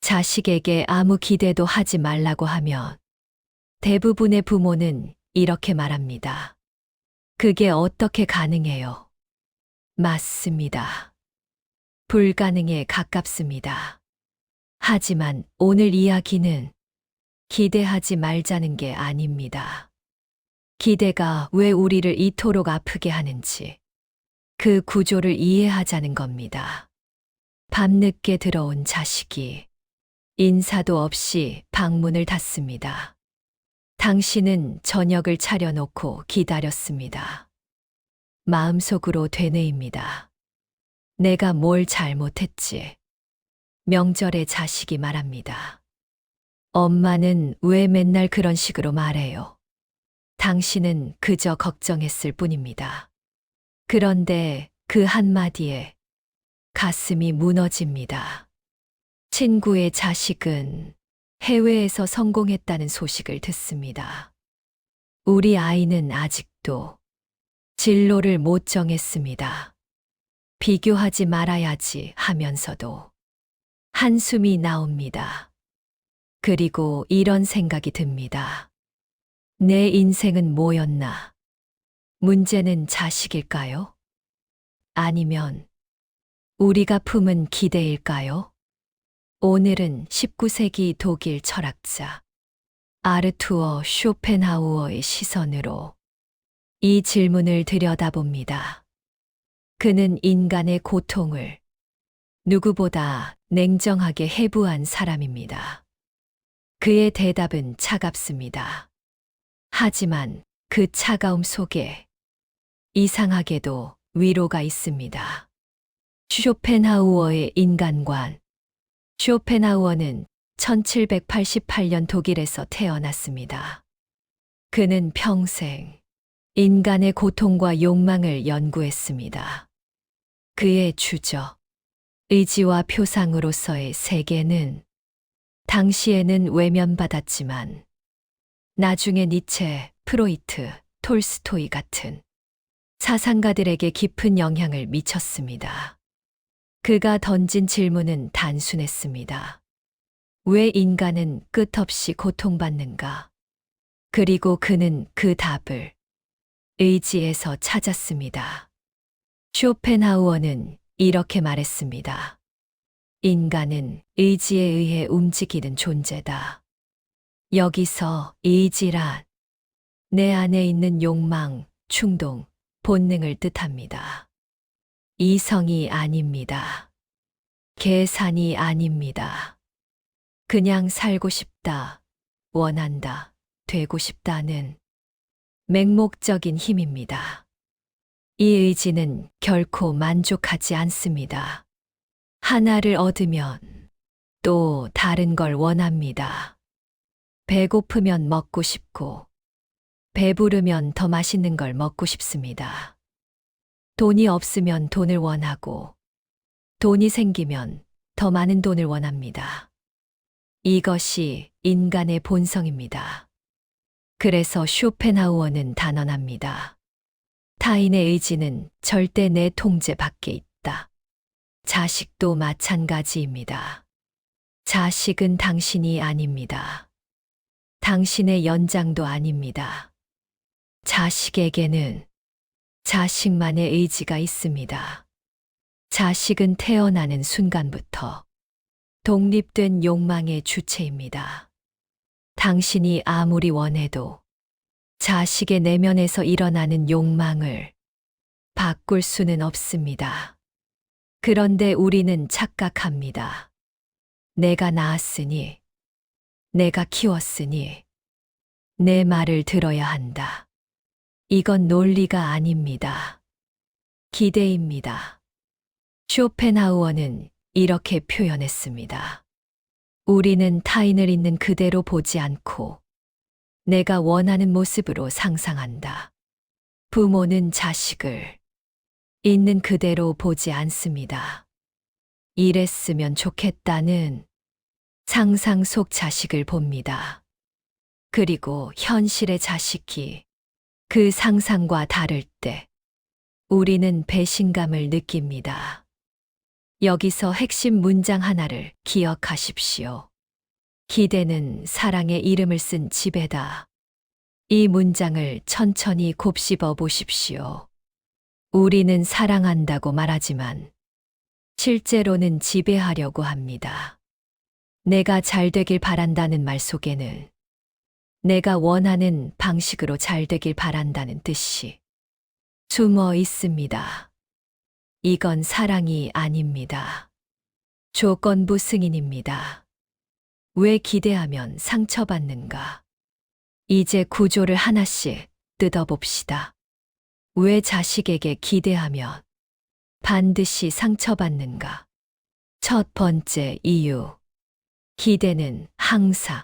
자식에게 아무 기대도 하지 말라고 하면 대부분의 부모는 이렇게 말합니다. 그게 어떻게 가능해요? 맞습니다. 불가능에 가깝습니다. 하지만 오늘 이야기는 기대하지 말자는 게 아닙니다. 기대가 왜 우리를 이토록 아프게 하는지 그 구조를 이해하자는 겁니다. 밤늦게 들어온 자식이 인사도 없이 방문을 닫습니다. 당신은 저녁을 차려놓고 기다렸습니다. 마음속으로 되뇌입니다. 내가 뭘 잘못했지? 명절에 자식이 말합니다. 엄마는 왜 맨날 그런 식으로 말해요? 당신은 그저 걱정했을 뿐입니다. 그런데 그 한마디에 가슴이 무너집니다. 친구의 자식은 해외에서 성공했다는 소식을 듣습니다. 우리 아이는 아직도 진로를 못 정했습니다. 비교하지 말아야지 하면서도 한숨이 나옵니다. 그리고 이런 생각이 듭니다. 내 인생은 뭐였나? 문제는 자식일까요? 아니면 우리가 품은 기대일까요? 오늘은 19세기 독일 철학자 아르투어 쇼펜하우어의 시선으로 이 질문을 들여다봅니다. 그는 인간의 고통을 누구보다 냉정하게 해부한 사람입니다. 그의 대답은 차갑습니다. 하지만 그 차가움 속에 이상하게도 위로가 있습니다. 쇼펜하우어의 인간관. 쇼펜하우어는 1788년 독일에서 태어났습니다. 그는 평생 인간의 고통과 욕망을 연구했습니다. 그의 주저, 의지와 표상으로서의 세계는 당시에는 외면받았지만 나중에 니체, 프로이트, 톨스토이 같은 사상가들에게 깊은 영향을 미쳤습니다. 그가 던진 질문은 단순했습니다. 왜 인간은 끝없이 고통받는가? 그리고 그는 그 답을 의지에서 찾았습니다. 쇼펜하우어는 이렇게 말했습니다. 인간은 의지에 의해 움직이는 존재다. 여기서 의지란 내 안에 있는 욕망, 충동, 본능을 뜻합니다. 이성이 아닙니다. 계산이 아닙니다. 그냥 살고 싶다, 원한다, 되고 싶다는 맹목적인 힘입니다. 이 의지는 결코 만족하지 않습니다. 하나를 얻으면 또 다른 걸 원합니다. 배고프면 먹고 싶고, 배부르면 더 맛있는 걸 먹고 싶습니다. 돈이 없으면 돈을 원하고, 돈이 생기면 더 많은 돈을 원합니다. 이것이 인간의 본성입니다. 그래서 쇼펜하우어는 단언합니다. 타인의 의지는 절대 내 통제 밖에 있다. 자식도 마찬가지입니다. 자식은 당신이 아닙니다. 당신의 연장도 아닙니다. 자식에게는 자식만의 의지가 있습니다. 자식은 태어나는 순간부터 독립된 욕망의 주체입니다. 당신이 아무리 원해도 자식의 내면에서 일어나는 욕망을 바꿀 수는 없습니다. 그런데 우리는 착각합니다. 내가 낳았으니, 내가 키웠으니, 내 말을 들어야 한다. 이건 논리가 아닙니다. 기대입니다. 쇼펜하우어는 이렇게 표현했습니다. 우리는 타인을 있는 그대로 보지 않고 내가 원하는 모습으로 상상한다. 부모는 자식을 있는 그대로 보지 않습니다. 이랬으면 좋겠다는 상상 속 자식을 봅니다. 그리고 현실의 자식이 그 상상과 다를 때 우리는 배신감을 느낍니다. 여기서 핵심 문장 하나를 기억하십시오. 기대는 사랑의 이름을 쓴 지배다. 이 문장을 천천히 곱씹어 보십시오. 우리는 사랑한다고 말하지만 실제로는 지배하려고 합니다. 내가 잘 되길 바란다는 말 속에는 내가 원하는 방식으로 잘 되길 바란다는 뜻이 숨어 있습니다. 이건 사랑이 아닙니다. 조건부 승인입니다. 왜 기대하면 상처받는가? 이제 구조를 하나씩 뜯어봅시다. 왜 자식에게 기대하면 반드시 상처받는가? 첫 번째 이유. 기대는 항상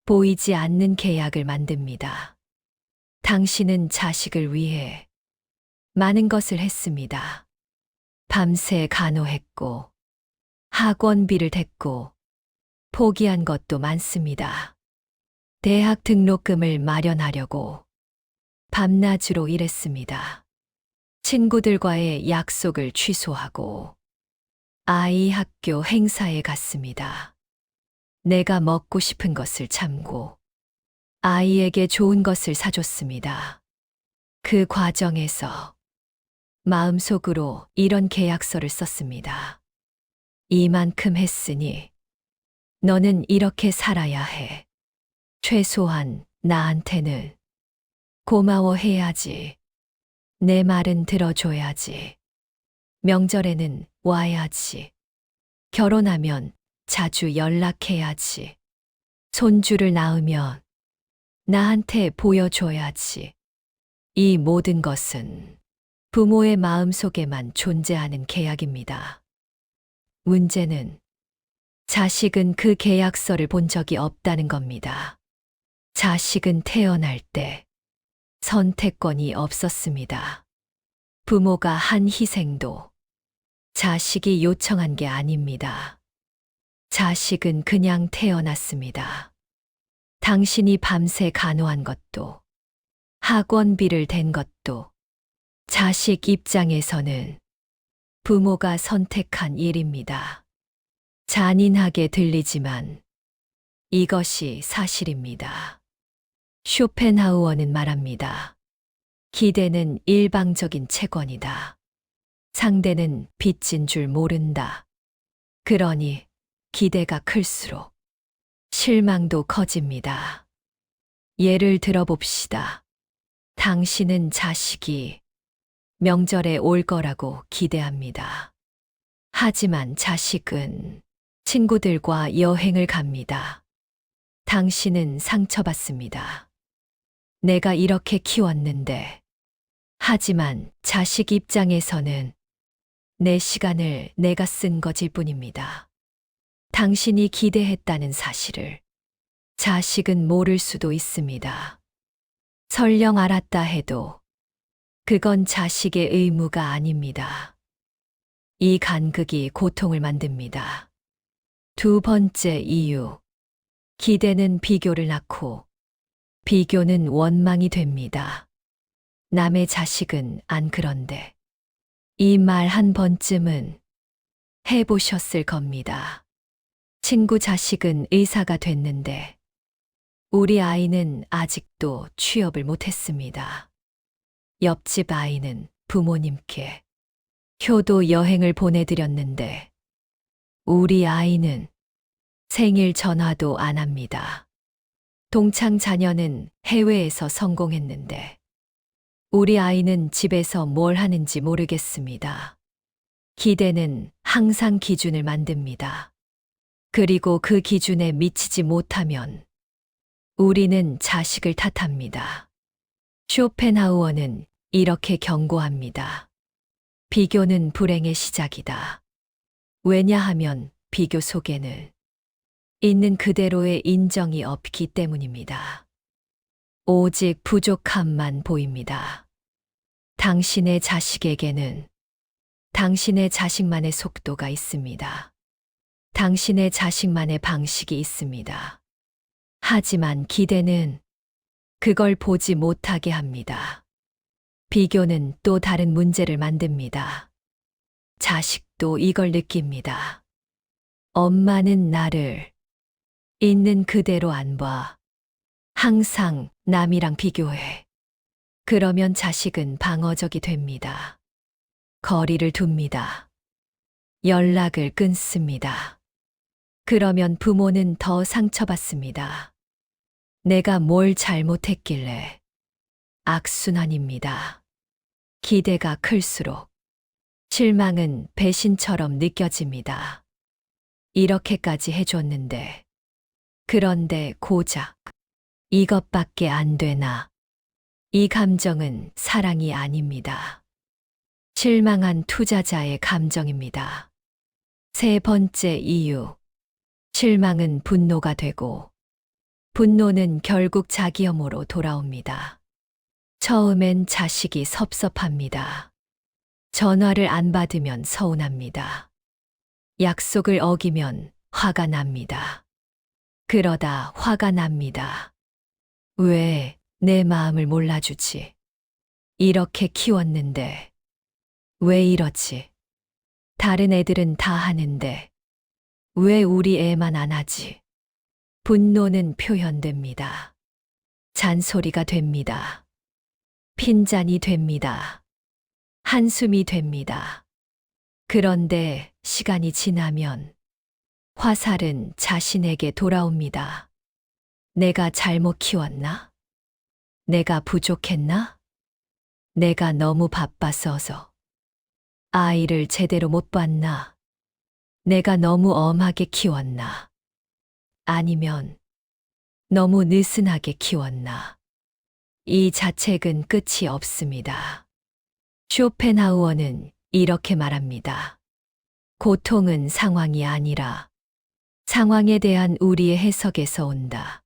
보이지 않는 계약을 만듭니다. 당신은 자식을 위해 많은 것을 했습니다. 밤새 간호했고, 학원비를 댔고, 포기한 것도 많습니다. 대학 등록금을 마련하려고 밤낮으로 일했습니다. 친구들과의 약속을 취소하고 아이 학교 행사에 갔습니다. 내가 먹고 싶은 것을 참고 아이에게 좋은 것을 사줬습니다. 그 과정에서 마음속으로 이런 계약서를 썼습니다. 이만큼 했으니 너는 이렇게 살아야 해. 최소한 나한테는 고마워해야지. 내 말은 들어줘야지. 명절에는 와야지. 결혼하면 자주 연락해야지. 손주를 낳으면 나한테 보여줘야지. 이 모든 것은 부모의 마음속에만 존재하는 계약입니다. 문제는 자식은 그 계약서를 본 적이 없다는 겁니다. 자식은 태어날 때 선택권이 없었습니다. 부모가 한 희생도 자식이 요청한 게 아닙니다. 자식은 그냥 태어났습니다. 당신이 밤새 간호한 것도, 학원비를 댄 것도 자식 입장에서는 부모가 선택한 일입니다. 잔인하게 들리지만 이것이 사실입니다. 쇼펜하우어는 말합니다. 기대는 일방적인 채권이다. 상대는 빚진 줄 모른다. 그러니 기대가 클수록 실망도 커집니다. 예를 들어봅시다. 당신은 자식이 명절에 올 거라고 기대합니다. 하지만 자식은 친구들과 여행을 갑니다. 당신은 상처받습니다. 내가 이렇게 키웠는데, 하지만 자식 입장에서는 내 시간을 내가 쓴 것일 뿐입니다. 당신이 기대했다는 사실을 자식은 모를 수도 있습니다. 설령 알았다 해도 그건 자식의 의무가 아닙니다. 이 간극이 고통을 만듭니다. 두 번째 이유. 기대는 비교를 낳고 비교는 원망이 됩니다. 남의 자식은 안 그런데 이 말 한 번쯤은 해보셨을 겁니다. 친구 자식은 의사가 됐는데 우리 아이는 아직도 취업을 못했습니다. 옆집 아이는 부모님께 효도 여행을 보내드렸는데 우리 아이는 생일 전화도 안 합니다. 동창 자녀는 해외에서 성공했는데 우리 아이는 집에서 뭘 하는지 모르겠습니다. 기대는 항상 기준을 만듭니다. 그리고 그 기준에 미치지 못하면 우리는 자식을 탓합니다. 쇼펜하우어는 이렇게 경고합니다. 비교는 불행의 시작이다. 왜냐하면 비교 속에는 있는 그대로의 인정이 없기 때문입니다. 오직 부족함만 보입니다. 당신의 자식에게는 당신의 자식만의 속도가 있습니다. 당신의 자식만의 방식이 있습니다. 하지만 기대는 그걸 보지 못하게 합니다. 비교는 또 다른 문제를 만듭니다. 자식도 이걸 느낍니다. 엄마는 나를 있는 그대로 안 봐. 항상 남이랑 비교해. 그러면 자식은 방어적이 됩니다. 거리를 둡니다. 연락을 끊습니다. 그러면 부모는 더 상처받습니다. 내가 뭘 잘못했길래. 악순환입니다. 기대가 클수록 실망은 배신처럼 느껴집니다. 이렇게까지 해줬는데. 그런데 고작 이것밖에 안 되나. 이 감정은 사랑이 아닙니다. 실망한 투자자의 감정입니다. 세 번째 이유. 실망은 분노가 되고, 분노는 결국 자기 혐오로 돌아옵니다. 처음엔 자식이 섭섭합니다. 전화를 안 받으면 서운합니다. 약속을 어기면 화가 납니다. 그러다 화가 납니다. 왜 내 마음을 몰라주지? 이렇게 키웠는데. 왜 이러지? 다른 애들은 다 하는데. 왜 우리 애만 안 하지? 분노는 표현됩니다. 잔소리가 됩니다. 핀잔이 됩니다. 한숨이 됩니다. 그런데 시간이 지나면 화살은 자신에게 돌아옵니다. 내가 잘못 키웠나? 내가 부족했나? 내가 너무 바빠서서. 아이를 제대로 못 봤나? 내가 너무 엄하게 키웠나? 아니면 너무 느슨하게 키웠나? 이 자책은 끝이 없습니다. 쇼펜하우어는 이렇게 말합니다. 고통은 상황이 아니라 상황에 대한 우리의 해석에서 온다.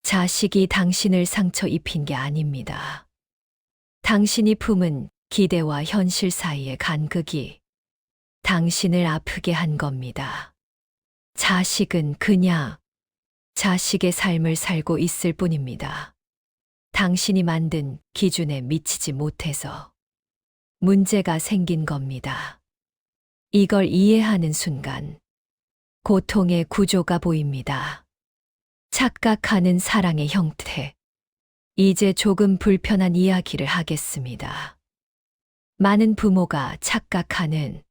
자식이 당신을 상처 입힌 게 아닙니다. 당신이 품은 기대와 현실 사이의 간극이 당신을 아프게 한 겁니다. 자식은 그냥 자식의 삶을 살고 있을 뿐입니다. 당신이 만든 기준에 미치지 못해서 문제가 생긴 겁니다. 이걸 이해하는 순간 고통의 구조가 보입니다. 착각하는 사랑의 형태. 이제 조금 불편한 이야기를 하겠습니다. 많은 부모가 착각하는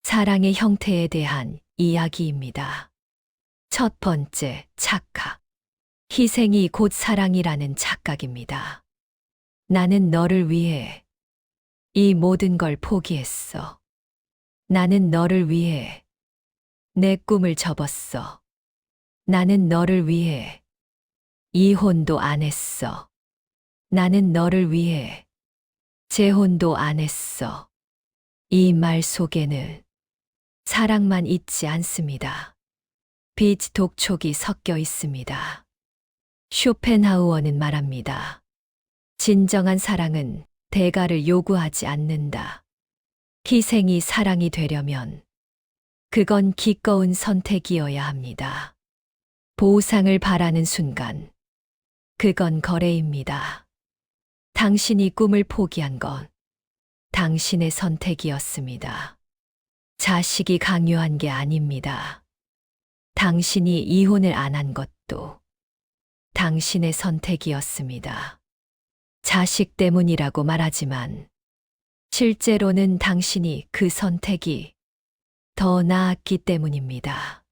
사랑의 형태에 대한 이야기입니다. 첫 번째, 착각. 희생이 곧 사랑이라는 착각입니다. 나는 너를 위해 이 모든 걸 포기했어. 나는 너를 위해 내 꿈을 접었어. 나는 너를 위해 이혼도 안 했어. 나는 너를 위해 재혼도 안 했어. 이 말 속에는 사랑만 있지 않습니다. 빚 독촉이 섞여 있습니다. 쇼펜하우어는 말합니다. 진정한 사랑은 대가를 요구하지 않는다. 희생이 사랑이 되려면 그건 기꺼운 선택이어야 합니다. 보상을 바라는 순간 그건 거래입니다. 당신이 꿈을 포기한 건 당신의 선택이었습니다. 자식이 강요한 게 아닙니다. 당신이 이혼을 안 한 것도 당신의 선택이었습니다. 자식 때문이라고 말하지만 실제로는 당신이 그 선택이 더 나았기 때문입니다.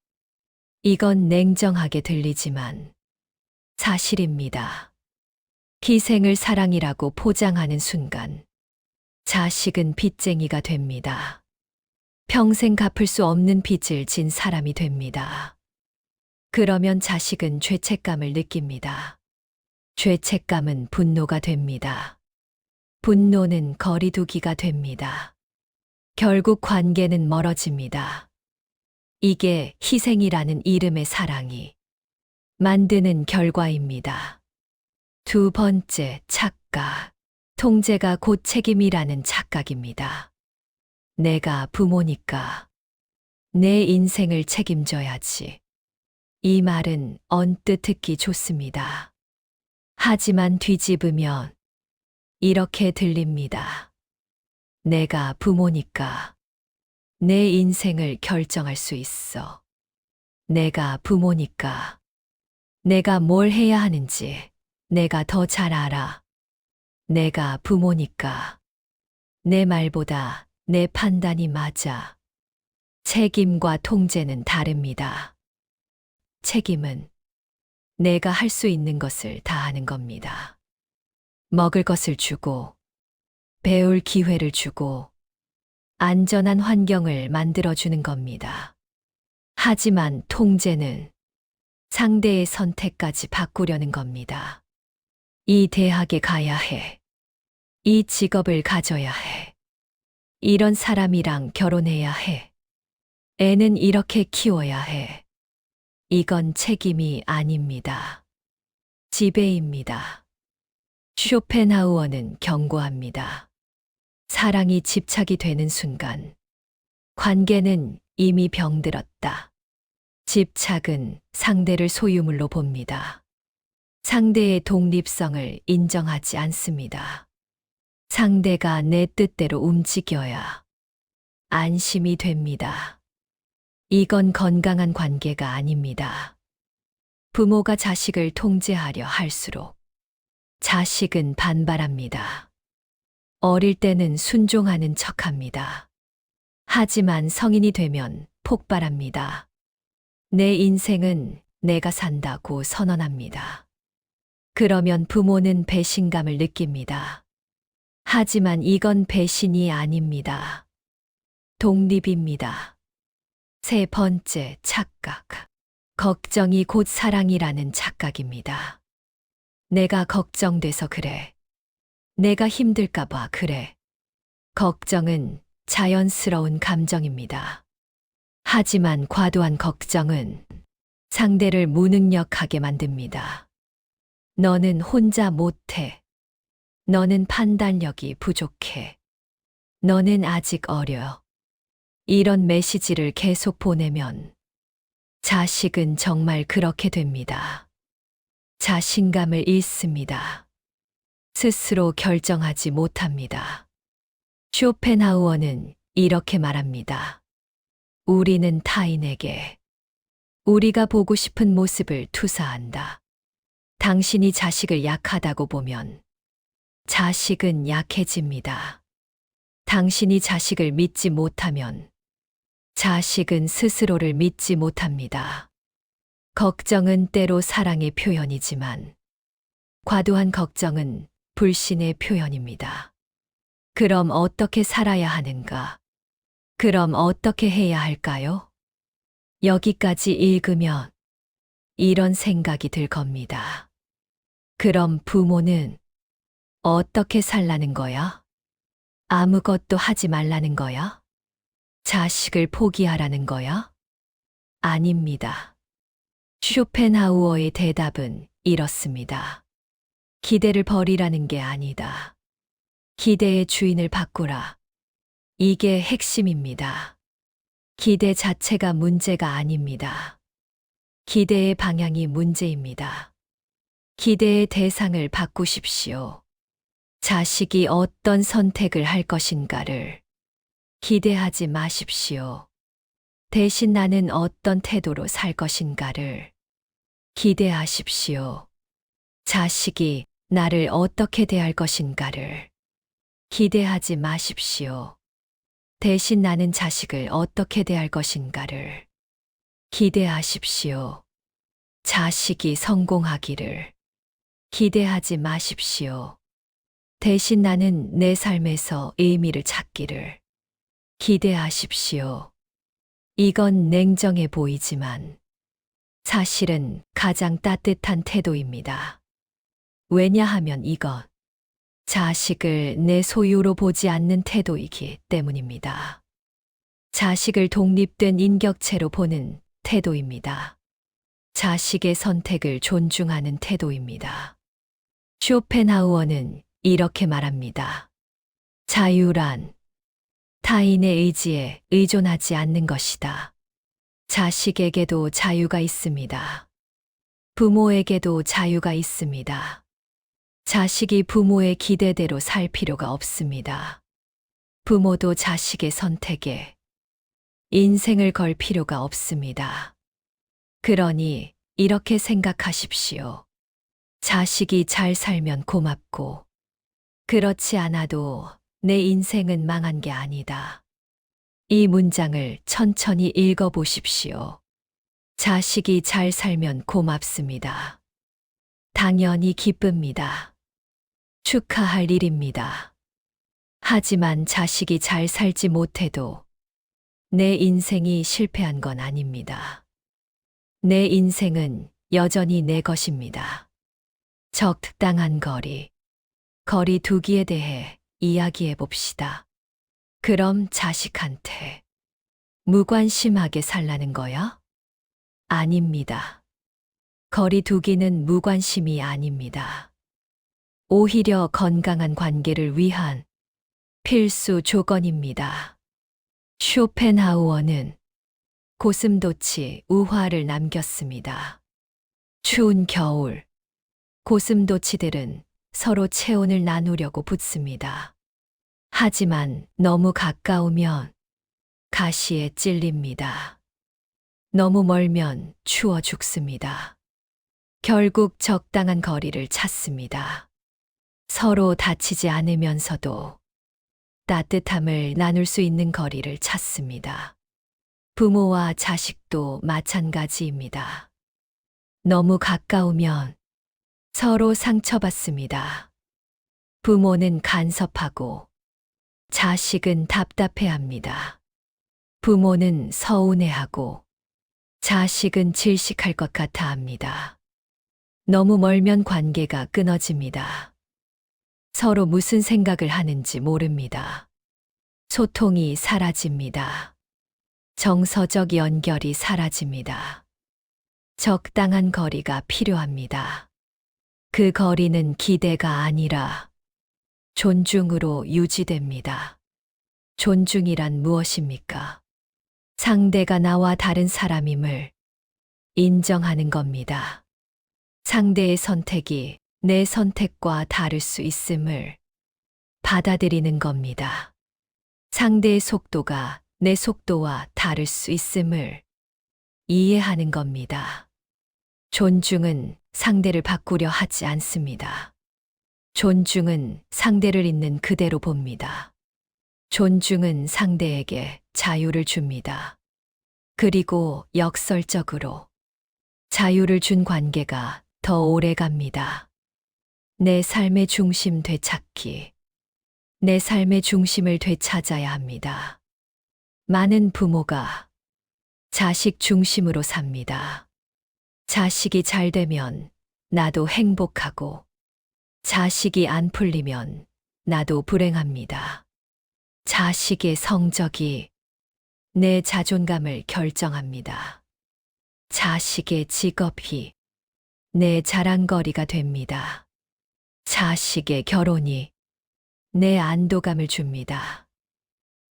이건 냉정하게 들리지만 사실입니다. 희생을 사랑이라고 포장하는 순간 자식은 빚쟁이가 됩니다. 평생 갚을 수 없는 빚을 진 사람이 됩니다. 그러면 자식은 죄책감을 느낍니다. 죄책감은 분노가 됩니다. 분노는 거리두기가 됩니다. 결국 관계는 멀어집니다. 이게 희생이라는 이름의 사랑이 만드는 결과입니다. 두 번째, 착각. 통제가 곧 책임이라는 착각입니다. 내가 부모니까 내 인생을 책임져야지. 이 말은 언뜻 듣기 좋습니다. 하지만 뒤집으면 이렇게 들립니다. 내가 부모니까 내 인생을 결정할 수 있어. 내가 부모니까. 내가 뭘 해야 하는지 내가 더 잘 알아. 내가 부모니까. 내 말보다 내 판단이 맞아. 책임과 통제는 다릅니다. 책임은 내가 할 수 있는 것을 다 하는 겁니다. 먹을 것을 주고, 배울 기회를 주고, 안전한 환경을 만들어주는 겁니다. 하지만 통제는 상대의 선택까지 바꾸려는 겁니다. 이 대학에 가야 해. 이 직업을 가져야 해. 이런 사람이랑 결혼해야 해. 애는 이렇게 키워야 해. 이건 책임이 아닙니다. 지배입니다. 쇼펜하우어는 경고합니다. 사랑이 집착이 되는 순간, 관계는 이미 병들었다. 집착은 상대를 소유물로 봅니다. 상대의 독립성을 인정하지 않습니다. 상대가 내 뜻대로 움직여야 안심이 됩니다. 이건 건강한 관계가 아닙니다. 부모가 자식을 통제하려 할수록 자식은 반발합니다. 어릴 때는 순종하는 척합니다. 하지만 성인이 되면 폭발합니다. 내 인생은 내가 산다고 선언합니다. 그러면 부모는 배신감을 느낍니다. 하지만 이건 배신이 아닙니다. 독립입니다. 세 번째 착각. 걱정이 곧 사랑이라는 착각입니다. 내가 걱정돼서 그래. 내가 힘들까봐 그래. 걱정은 자연스러운 감정입니다. 하지만 과도한 걱정은 상대를 무능력하게 만듭니다. 너는 혼자 못해. 너는 판단력이 부족해. 너는 아직 어려. 이런 메시지를 계속 보내면 자식은 정말 그렇게 됩니다. 자신감을 잃습니다. 스스로 결정하지 못합니다. 쇼펜하우어는 이렇게 말합니다. 우리는 타인에게 우리가 보고 싶은 모습을 투사한다. 당신이 자식을 약하다고 보면 자식은 약해집니다. 당신이 자식을 믿지 못하면 자식은 스스로를 믿지 못합니다. 걱정은 때로 사랑의 표현이지만 과도한 걱정은 불신의 표현입니다. 그럼 어떻게 살아야 하는가? 그럼 어떻게 해야 할까요? 여기까지 읽으면 이런 생각이 들 겁니다. 그럼 부모는 어떻게 살라는 거야? 아무것도 하지 말라는 거야? 자식을 포기하라는 거야? 아닙니다. 쇼펜하우어의 대답은 이렇습니다. 기대를 버리라는 게 아니다. 기대의 주인을 바꾸라. 이게 핵심입니다. 기대 자체가 문제가 아닙니다. 기대의 방향이 문제입니다. 기대의 대상을 바꾸십시오. 자식이 어떤 선택을 할 것인가를 기대하지 마십시오. 대신 나는 어떤 태도로 살 것인가를 기대하십시오. 자식이 나를 어떻게 대할 것인가를 기대하지 마십시오. 대신 나는 자식을 어떻게 대할 것인가를 기대하십시오. 자식이 성공하기를 기대하지 마십시오. 대신 나는 내 삶에서 의미를 찾기를 기대하십시오. 이건 냉정해 보이지만 사실은 가장 따뜻한 태도입니다. 왜냐하면 이건 자식을 내 소유로 보지 않는 태도이기 때문입니다. 자식을 독립된 인격체로 보는 태도입니다. 자식의 선택을 존중하는 태도입니다. 쇼펜하우어는 이렇게 말합니다. 자유란 타인의 의지에 의존하지 않는 것이다. 자식에게도 자유가 있습니다. 부모에게도 자유가 있습니다. 자식이 부모의 기대대로 살 필요가 없습니다. 부모도 자식의 선택에 인생을 걸 필요가 없습니다. 그러니 이렇게 생각하십시오. 자식이 잘 살면 고맙고, 그렇지 않아도 내 인생은 망한 게 아니다. 이 문장을 천천히 읽어보십시오. 자식이 잘 살면 고맙습니다. 당연히 기쁩니다. 축하할 일입니다. 하지만 자식이 잘 살지 못해도 내 인생이 실패한 건 아닙니다. 내 인생은 여전히 내 것입니다. 적당한 거리 두기에 대해 이야기해 봅시다. 그럼 자식한테 무관심하게 살라는 거야? 아닙니다. 거리 두기는 무관심이 아닙니다. 오히려 건강한 관계를 위한 필수 조건입니다. 쇼펜하우어는 고슴도치 우화를 남겼습니다. 추운 겨울, 고슴도치들은 서로 체온을 나누려고 붙습니다. 하지만 너무 가까우면 가시에 찔립니다. 너무 멀면 추워 죽습니다. 결국 적당한 거리를 찾습니다. 서로 다치지 않으면서도 따뜻함을 나눌 수 있는 거리를 찾습니다. 부모와 자식도 마찬가지입니다. 너무 가까우면 서로 상처받습니다. 부모는 간섭하고 자식은 답답해합니다. 부모는 서운해하고 자식은 질식할 것 같아 합니다. 너무 멀면 관계가 끊어집니다. 서로 무슨 생각을 하는지 모릅니다. 소통이 사라집니다. 정서적 연결이 사라집니다. 적당한 거리가 필요합니다. 그 거리는 기대가 아니라 존중으로 유지됩니다. 존중이란 무엇입니까? 상대가 나와 다른 사람임을 인정하는 겁니다. 상대의 선택이 내 선택과 다를 수 있음을 받아들이는 겁니다. 상대의 속도가 내 속도와 다를 수 있음을 이해하는 겁니다. 존중은 상대를 바꾸려 하지 않습니다. 존중은 상대를 있는 그대로 봅니다. 존중은 상대에게 자유를 줍니다. 그리고 역설적으로 자유를 준 관계가 더 오래 갑니다. 내 삶의 중심 되찾기. 내 삶의 중심을 되찾아야 합니다. 많은 부모가 자식 중심으로 삽니다. 자식이 잘 되면 나도 행복하고, 자식이 안 풀리면 나도 불행합니다. 자식의 성적이 내 자존감을 결정합니다. 자식의 직업이 내 자랑거리가 됩니다. 자식의 결혼이 내 안도감을 줍니다.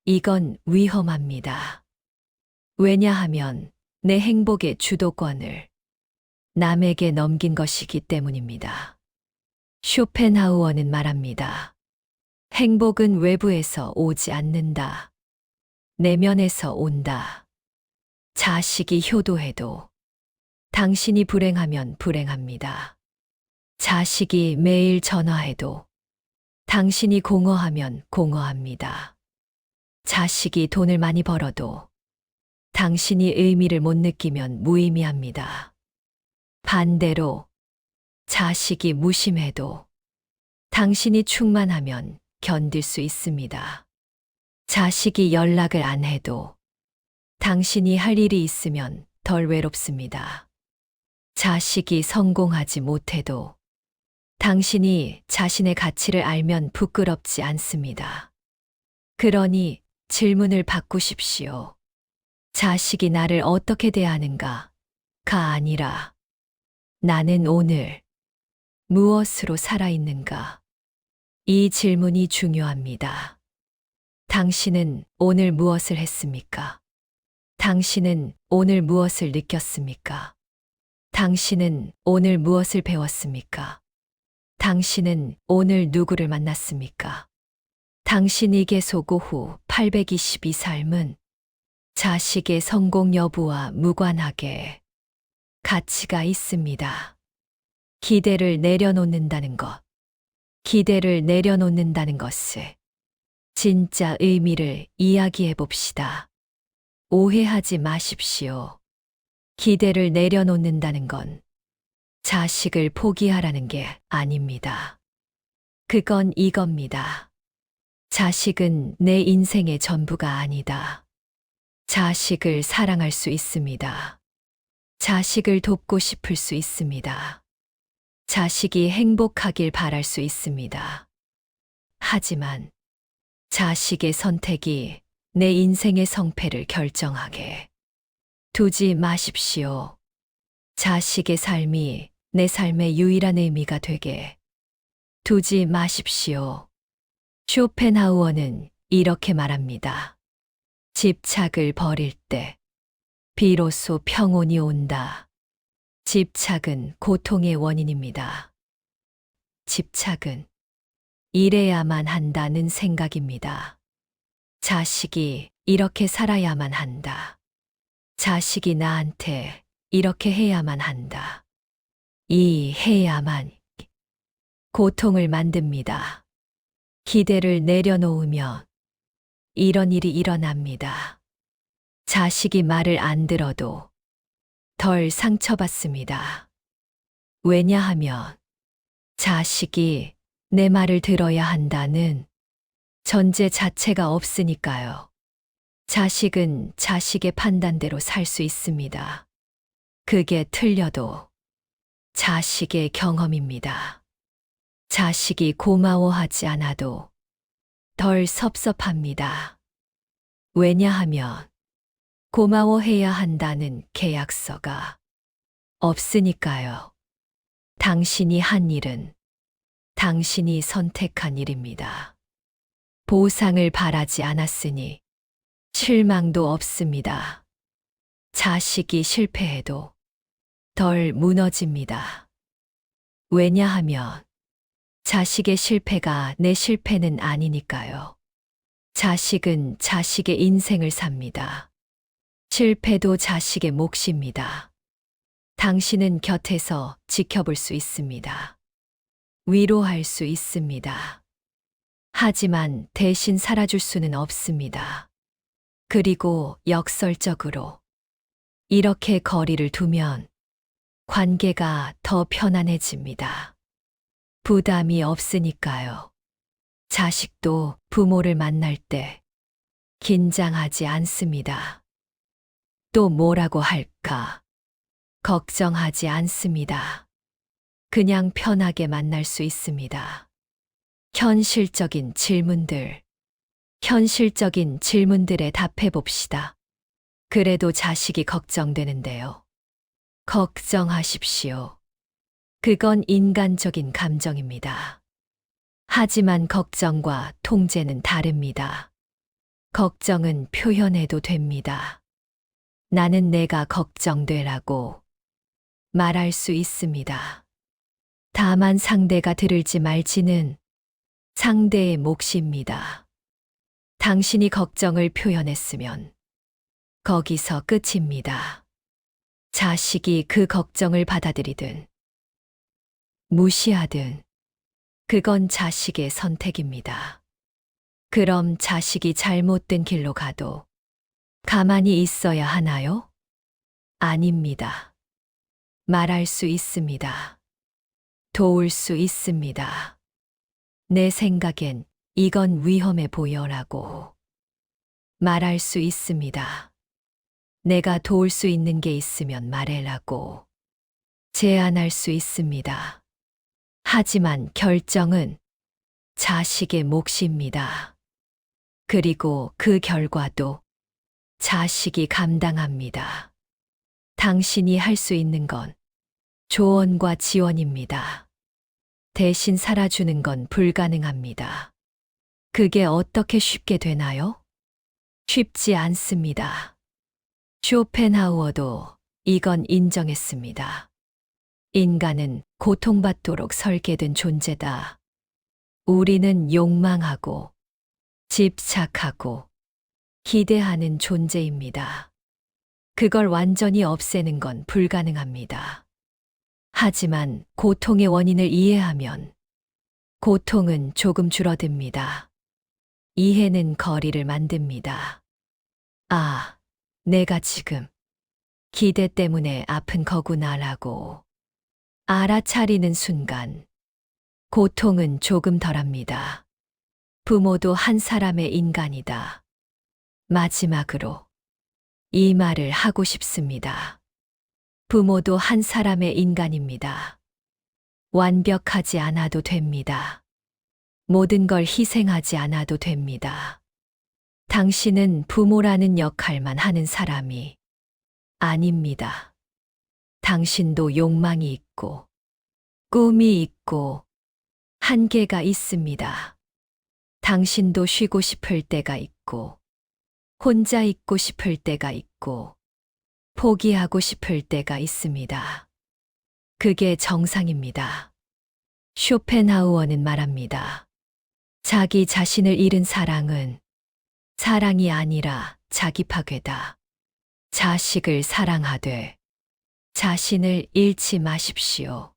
이건 위험합니다. 왜냐하면 내 행복의 주도권을 남에게 넘긴 것이기 때문입니다. 쇼펜하우어는 말합니다. 행복은 외부에서 오지 않는다. 내면에서 온다. 자식이 효도해도 당신이 불행하면 불행합니다. 자식이 매일 전화해도 당신이 공허하면 공허합니다. 자식이 돈을 많이 벌어도 당신이 의미를 못 느끼면 무의미합니다. 반대로 자식이 무심해도 당신이 충만하면 견딜 수 있습니다. 자식이 연락을 안 해도 당신이 할 일이 있으면 덜 외롭습니다. 자식이 성공하지 못해도 당신이 자신의 가치를 알면 부끄럽지 않습니다. 그러니 질문을 바꾸십시오. 자식이 나를 어떻게 대하는가가 아니라 나는 오늘 무엇으로 살아있는가? 이 질문이 중요합니다. 당신은 오늘 무엇을 했습니까? 당신은 오늘 무엇을 느꼈습니까? 당신은 오늘 무엇을 배웠습니까? 당신은 오늘 누구를 만났습니까? 당신에게 소고 후 822 삶은 자식의 성공 여부와 무관하게 가치가 있습니다. 기대를 내려놓는다는 것. 기대를 내려놓는다는 것을 진짜 의미를 이야기해 봅시다. 오해하지 마십시오. 기대를 내려놓는다는 건 자식을 포기하라는 게 아닙니다. 그건 이겁니다. 자식은 내 인생의 전부가 아니다. 자식을 사랑할 수 있습니다. 자식을 돕고 싶을 수 있습니다. 자식이 행복하길 바랄 수 있습니다. 하지만 자식의 선택이 내 인생의 성패를 결정하게 두지 마십시오. 자식의 삶이 내 삶의 유일한 의미가 되게 두지 마십시오. 쇼펜하우어는 이렇게 말합니다. 집착을 버릴 때 비로소 평온이 온다. 집착은 고통의 원인입니다. 집착은 이래야만 한다는 생각입니다. 자식이 이렇게 살아야만 한다. 자식이 나한테 이렇게 해야만 한다. 이 해야만 고통을 만듭니다. 기대를 내려놓으면 이런 일이 일어납니다. 자식이 말을 안 들어도 덜 상처받습니다. 왜냐하면 자식이 내 말을 들어야 한다는 전제 자체가 없으니까요. 자식은 자식의 판단대로 살 수 있습니다. 그게 틀려도 자식의 경험입니다. 자식이 고마워하지 않아도 덜 섭섭합니다. 왜냐하면 고마워해야 한다는 계약서가 없으니까요. 당신이 한 일은 당신이 선택한 일입니다. 보상을 바라지 않았으니 실망도 없습니다. 자식이 실패해도 덜 무너집니다. 왜냐하면 자식의 실패가 내 실패는 아니니까요. 자식은 자식의 인생을 삽니다. 실패도 자식의 몫입니다. 당신은 곁에서 지켜볼 수 있습니다. 위로할 수 있습니다. 하지만 대신 살아줄 수는 없습니다. 그리고 역설적으로 이렇게 거리를 두면 관계가 더 편안해집니다. 부담이 없으니까요. 자식도 부모를 만날 때 긴장하지 않습니다. 또 뭐라고 할까? 걱정하지 않습니다. 그냥 편하게 만날 수 있습니다. 현실적인 질문들에 답해 봅시다. 그래도 자식이 걱정되는데요. 걱정하십시오. 그건 인간적인 감정입니다. 하지만 걱정과 통제는 다릅니다. 걱정은 표현해도 됩니다. 나는 내가 걱정되라고 말할 수 있습니다. 다만 상대가 들을지 말지는 상대의 몫입니다. 당신이 걱정을 표현했으면 거기서 끝입니다. 자식이 그 걱정을 받아들이든 무시하든 그건 자식의 선택입니다. 그럼 자식이 잘못된 길로 가도 가만히 있어야 하나요? 아닙니다. 말할 수 있습니다. 도울 수 있습니다. 내 생각엔 이건 위험해 보여라고 말할 수 있습니다. 내가 도울 수 있는 게 있으면 말해라고 제안할 수 있습니다. 하지만 결정은 자식의 몫입니다. 그리고 그 결과도 자식이 감당합니다. 당신이 할 수 있는 건 조언과 지원입니다. 대신 살아주는 건 불가능합니다. 그게 어떻게 쉽게 되나요? 쉽지 않습니다. 쇼펜하우어도 이건 인정했습니다. 인간은 고통받도록 설계된 존재다. 우리는 욕망하고 집착하고 기대하는 존재입니다. 그걸 완전히 없애는 건 불가능합니다. 하지만 고통의 원인을 이해하면 고통은 조금 줄어듭니다. 이해는 거리를 만듭니다. 아, 내가 지금 기대 때문에 아픈 거구나라고 알아차리는 순간 고통은 조금 덜합니다. 부모도 한 사람의 인간이다. 마지막으로 이 말을 하고 싶습니다. 부모도 한 사람의 인간입니다. 완벽하지 않아도 됩니다. 모든 걸 희생하지 않아도 됩니다. 당신은 부모라는 역할만 하는 사람이 아닙니다. 당신도 욕망이 있고, 꿈이 있고, 한계가 있습니다. 당신도 쉬고 싶을 때가 있고, 혼자 있고 싶을 때가 있고, 포기하고 싶을 때가 있습니다. 그게 정상입니다. 쇼펜하우어는 말합니다. 자기 자신을 잃은 사랑은 사랑이 아니라 자기 파괴다. 자식을 사랑하되 자신을 잃지 마십시오.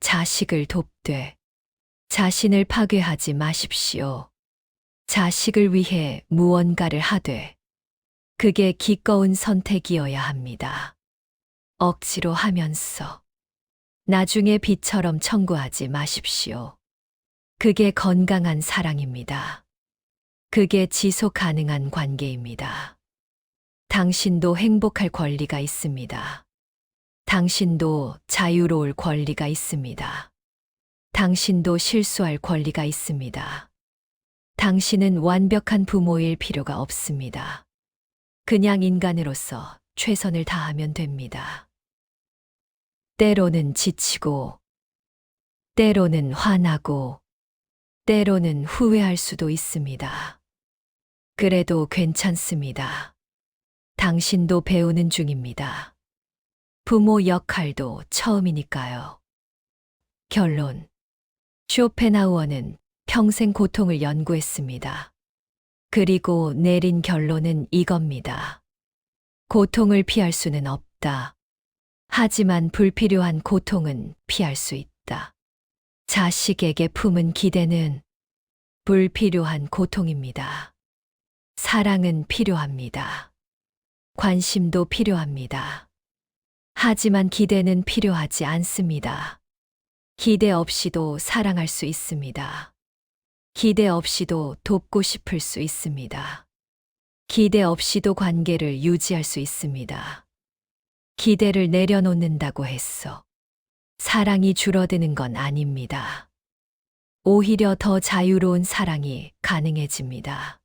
자식을 돕되 자신을 파괴하지 마십시오. 자식을 위해 무언가를 하되 그게 기꺼운 선택이어야 합니다. 억지로 하면서 나중에 비처럼 청구하지 마십시오. 그게 건강한 사랑입니다. 그게 지속 가능한 관계입니다. 당신도 행복할 권리가 있습니다. 당신도 자유로울 권리가 있습니다. 당신도 실수할 권리가 있습니다. 당신은 완벽한 부모일 필요가 없습니다. 그냥 인간으로서 최선을 다하면 됩니다. 때로는 지치고, 때로는 화나고, 때로는 후회할 수도 있습니다. 그래도 괜찮습니다. 당신도 배우는 중입니다. 부모 역할도 처음이니까요. 결론. 쇼펜하우어는 평생 고통을 연구했습니다. 그리고 내린 결론은 이겁니다. 고통을 피할 수는 없다. 하지만 불필요한 고통은 피할 수 있다. 자식에게 품은 기대는 불필요한 고통입니다. 사랑은 필요합니다. 관심도 필요합니다. 하지만 기대는 필요하지 않습니다. 기대 없이도 사랑할 수 있습니다. 기대 없이도 돕고 싶을 수 있습니다. 기대 없이도 관계를 유지할 수 있습니다. 기대를 내려놓는다고 해서 사랑이 줄어드는 건 아닙니다. 오히려 더 자유로운 사랑이 가능해집니다.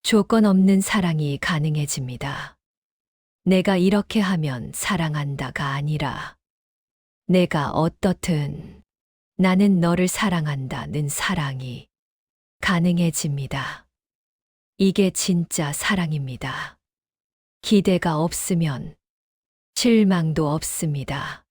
조건 없는 사랑이 가능해집니다. 내가 이렇게 하면 사랑한다가 아니라 내가 어떻든 나는 너를 사랑한다는 사랑이 가능해집니다. 이게 진짜 사랑입니다. 기대가 없으면 실망도 없습니다.